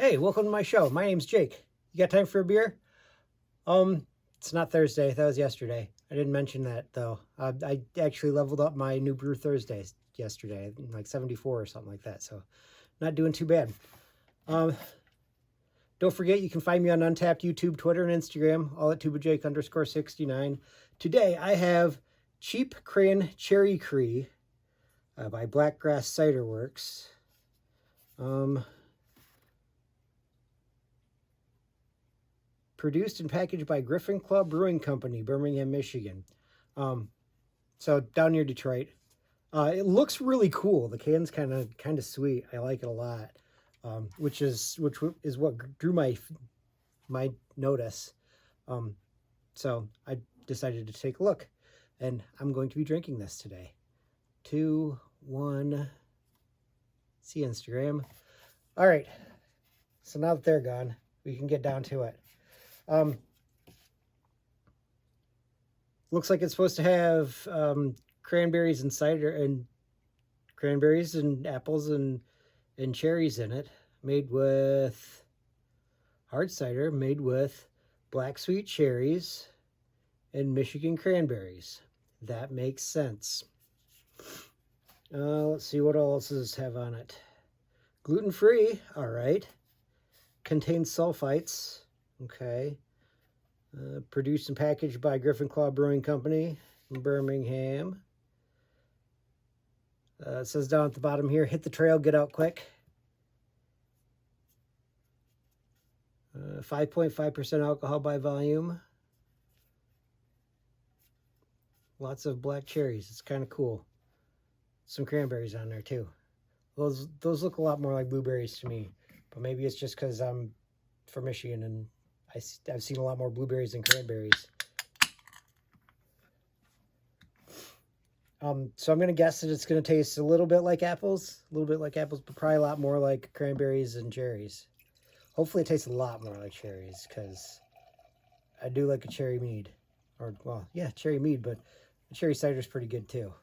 Hey, welcome to my show. My name's Jake. You got time for a beer? It's not Thursday. That was yesterday. I didn't mention that though. I actually leveled up my New Brew Thursdays yesterday, like 74 or something like that. So, not doing too bad. Don't forget you can find me on Untapped YouTube, Twitter, and Instagram, all at tubajake_69. Today I have Cheap Cran Cherrykee by Blackgrass Ciderworks. Produced and packaged by Griffin Club Brewing Company, Birmingham, Michigan. So down near Detroit. It looks really cool. The can's kind of sweet. I like it a lot. Which is what drew my notice. So I decided to take a look, and I'm going to be drinking this today. 2, 1. See Instagram. All right. So now that they're gone, we can get down to it. Looks like it's supposed to have cranberries and cider and cranberries and apples and cherries in it. Made with hard cider, made with black sweet cherries and Michigan cranberries. That makes sense. Let's see what else does have on it. Gluten-free, all right. Contains sulfites. Okay. Produced and packaged by Griffin Club Brewing Company in Birmingham. It says down at the bottom here, hit the trail, get out quick. 5.5% alcohol by volume. Lots of black cherries. It's kind of cool. Some cranberries on there too. Those look a lot more like blueberries to me, but maybe it's just because I'm from Michigan and I've seen a lot more blueberries than cranberries. So I'm going to guess that it's going to taste a little bit like apples, but probably a lot more like cranberries and cherries. Hopefully it tastes a lot more like cherries, because I do like a cherry mead. Or, well, yeah, cherry mead, but the cherry cider is pretty good too.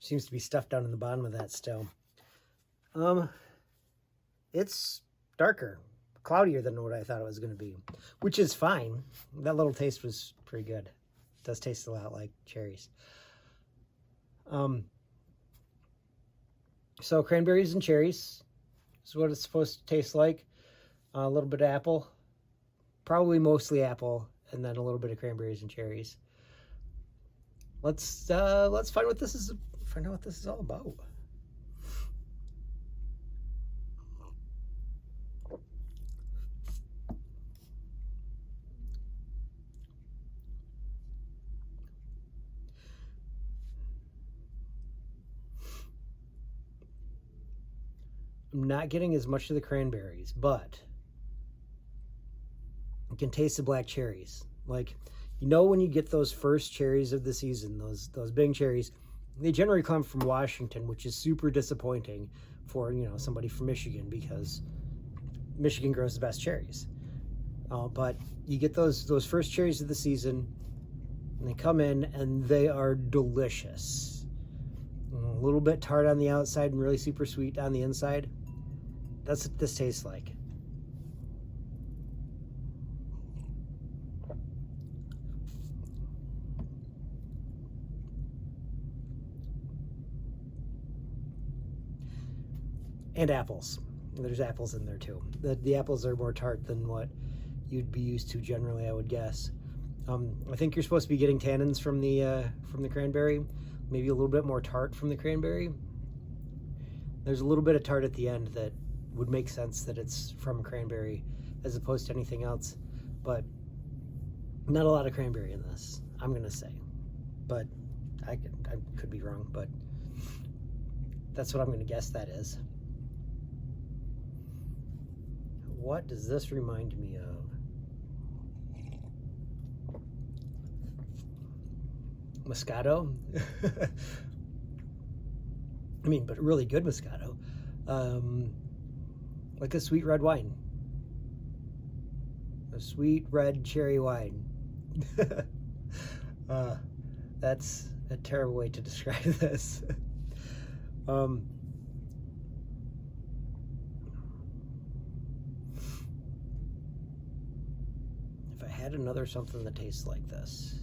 Seems to be stuff down in the bottom of that still. It's darker, cloudier than what I thought it was going to be, which is fine. That little taste was pretty good. It does taste a lot like cherries. So cranberries and cherries is what it's supposed to taste like. A little bit of apple, probably mostly apple, and then a little bit of cranberries and cherries. Let's find what this is. Find out what this is all about. I'm not getting as much of the cranberries, but you can taste the black cherries. Like, you know, when you get those first cherries of the season, those big cherries, they generally come from Washington, which is super disappointing for, you know, somebody from Michigan, because Michigan grows the best cherries. But you get those first cherries of the season, and they come in, and they are delicious. A little bit tart on the outside and really super sweet on the inside. That's what this tastes like. And apples. There's apples in there too. The apples are more tart than what you'd be used to generally, I would guess. I think you're supposed to be getting tannins from the cranberry, maybe a little bit more tart from the cranberry. There's a little bit of tart at the end that would make sense that it's from cranberry as opposed to anything else, but not a lot of cranberry in this, I'm gonna say. But I could be wrong, but that's what I'm gonna guess that is. What does this remind me of? Moscato? I mean, but really good Moscato. Like a sweet red wine. A sweet red cherry wine. That's a terrible way to describe this. If I had another something that tastes like this.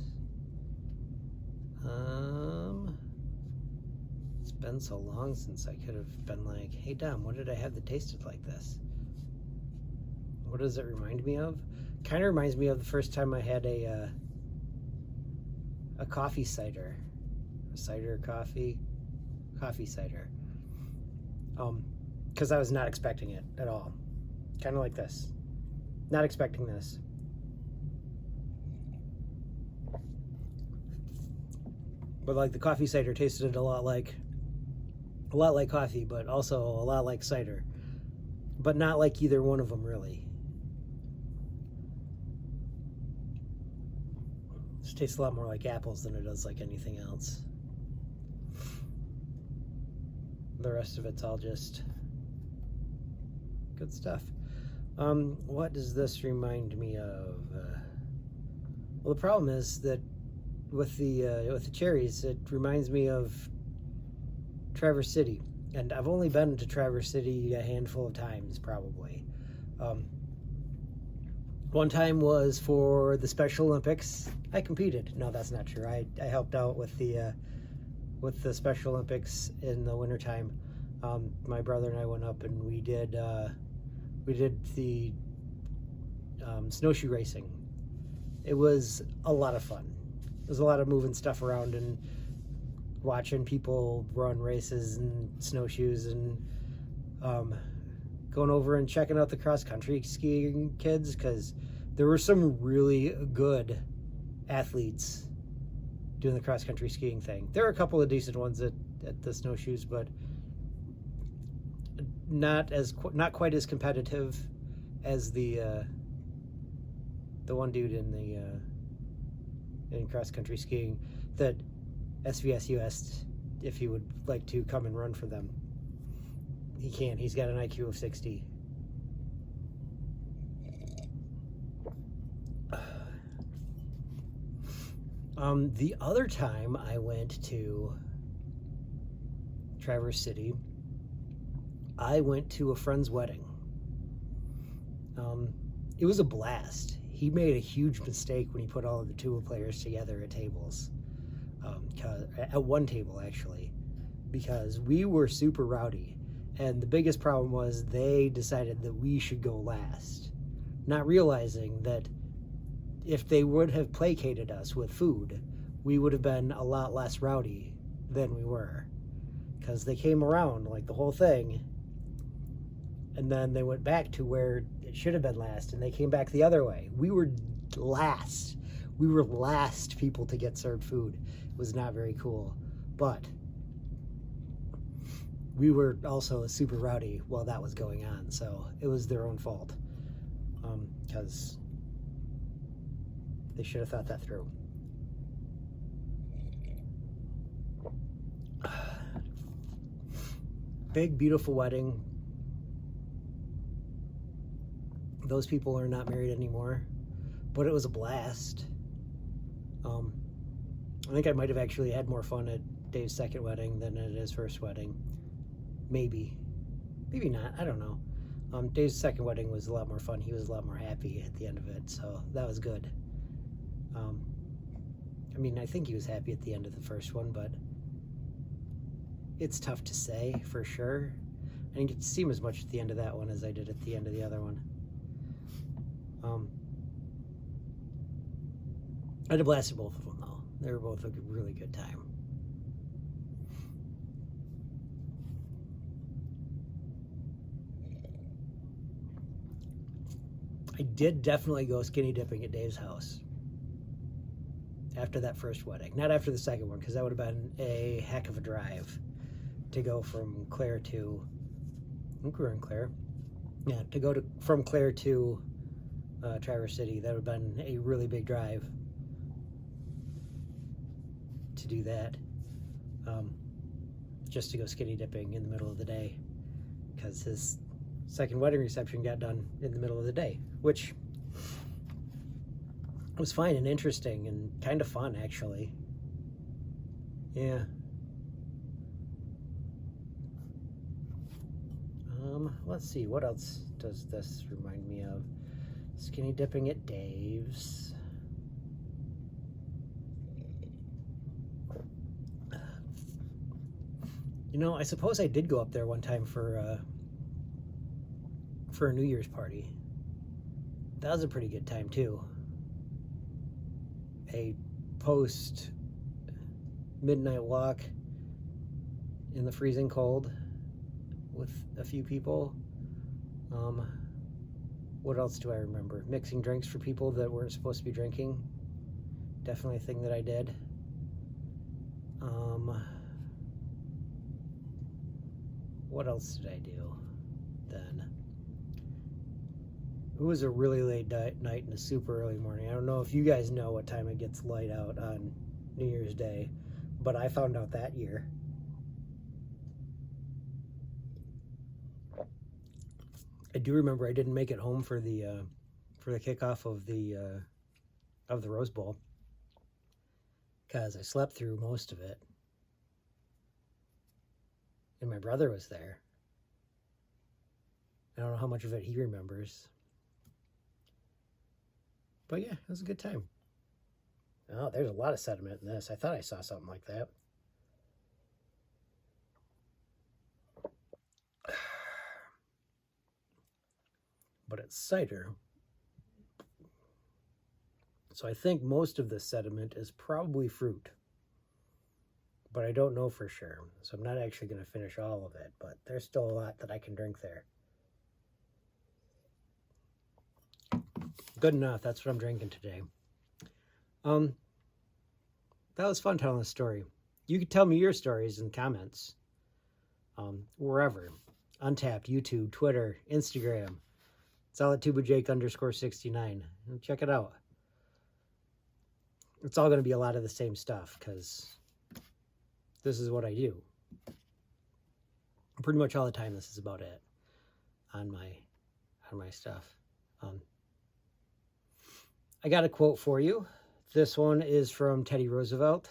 It's been so long since I could have been like, hey Dom, what did I have that tasted like this? What does it remind me of? Kind of reminds me of the first time I had a coffee cider. A cider coffee cider. Because I was not expecting it at all. Kind of like this. Not expecting this. But like the coffee cider tasted a lot like coffee, but also a lot like cider. But not like either one of them really. This tastes a lot more like apples than it does like anything else. The rest of it's all just good stuff. What does this remind me of? Well, the problem is that with the cherries, it reminds me of Traverse City, and I've only been to Traverse City a handful of times, probably. One time was for the Special Olympics. I competed. No, that's not true. I helped out with the Special Olympics in the wintertime. My brother and I went up and we did the snowshoe racing. It was a lot of fun. It was a lot of moving stuff around and watching people run races and snowshoes and going over and checking out the cross-country skiing kids, because there were some really good athletes doing the cross-country skiing thing. There are a couple of decent ones at the snowshoes, but not quite as competitive as the one dude in cross-country skiing that SVSU asked if he would like to come and run for them. He can't. He's got an IQ of 60. The other time I went to Traverse City, I went to a friend's wedding. It was a blast. He made a huge mistake when he put all of the tuba players together at tables. At one table, actually, because we were super rowdy. And the biggest problem was they decided that we should go last, not realizing that if they would have placated us with food, we would have been a lot less rowdy than we were. Because they came around like the whole thing, and then they went back to where it should have been last, and they came back the other way. We were last. We were last people to get served food. It was not very cool. But we were also super rowdy while that was going on, so it was their own fault, because they should have thought that through. Big, beautiful wedding. Those people are not married anymore, but it was a blast. I think I might have actually had more fun at Dave's second wedding than at his first wedding. Maybe not, I don't know. Dave's second wedding was a lot more fun. He was a lot more happy at the end of it, so that was good. I mean, I think he was happy at the end of the first one, but it's tough to say for sure. I didn't get to see him as much at the end of that one as I did at the end of the other one. I had a blast at both of them, though. They were both a really good time. I did definitely go skinny dipping at Dave's house after that first wedding. Not after the second one, because that would have been a heck of a drive to go from Clare to... I think we were in Clare. Yeah, to go from Clare to Traverse City. That would have been a really big drive to do that. Just to go skinny dipping in the middle of the day, because his second wedding reception got done in the middle of the day, which It was fine and interesting and kind of fun, actually. Yeah. Let's see, what else does this remind me of? Skinny dipping at Dave's. You know, I suppose I did go up there one time for a New Year's party. That was a pretty good time too. A post midnight walk in the freezing cold with a few people. What else do I remember? Mixing drinks for people that weren't supposed to be drinking. Definitely a thing that I did. What else did I do then? It was a really late night and a super early morning. I don't know if you guys know what time it gets light out on New Year's Day, but I found out that year. I do remember I didn't make it home for the kickoff of the Rose Bowl because I slept through most of it, and my brother was there. I don't know how much of it he remembers, but yeah, it was a good time. Oh, there's a lot of sediment in this. I thought I saw something like that. But it's cider. So I think most of the sediment is probably fruit, but I don't know for sure. So I'm not actually going to finish all of it, but there's still a lot that I can drink there. Good enough. That's what I'm drinking today. That was fun telling the story. You can tell me your stories in comments. Wherever. Untapped, YouTube, Twitter, Instagram. It's all at tubajake_69. Check it out. It's all going to be a lot of the same stuff because this is what I do. Pretty much all the time, this is about it on my stuff. I got a quote for you. This one is from Teddy Roosevelt.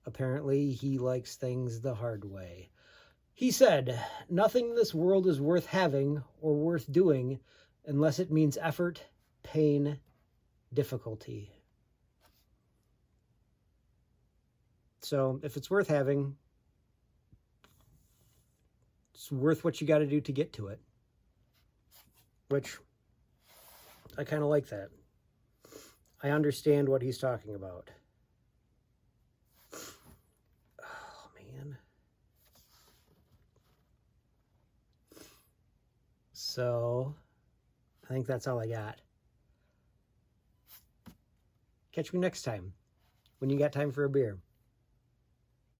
Apparently, he likes things the hard way. He said, "Nothing in this world is worth having or worth doing unless it means effort, pain, difficulty." So if it's worth having, it's worth what you got to do to get to it. Which, I kind of like that. I understand what he's talking about. Oh, man. So, I think that's all I got. Catch me next time when you got time for a beer.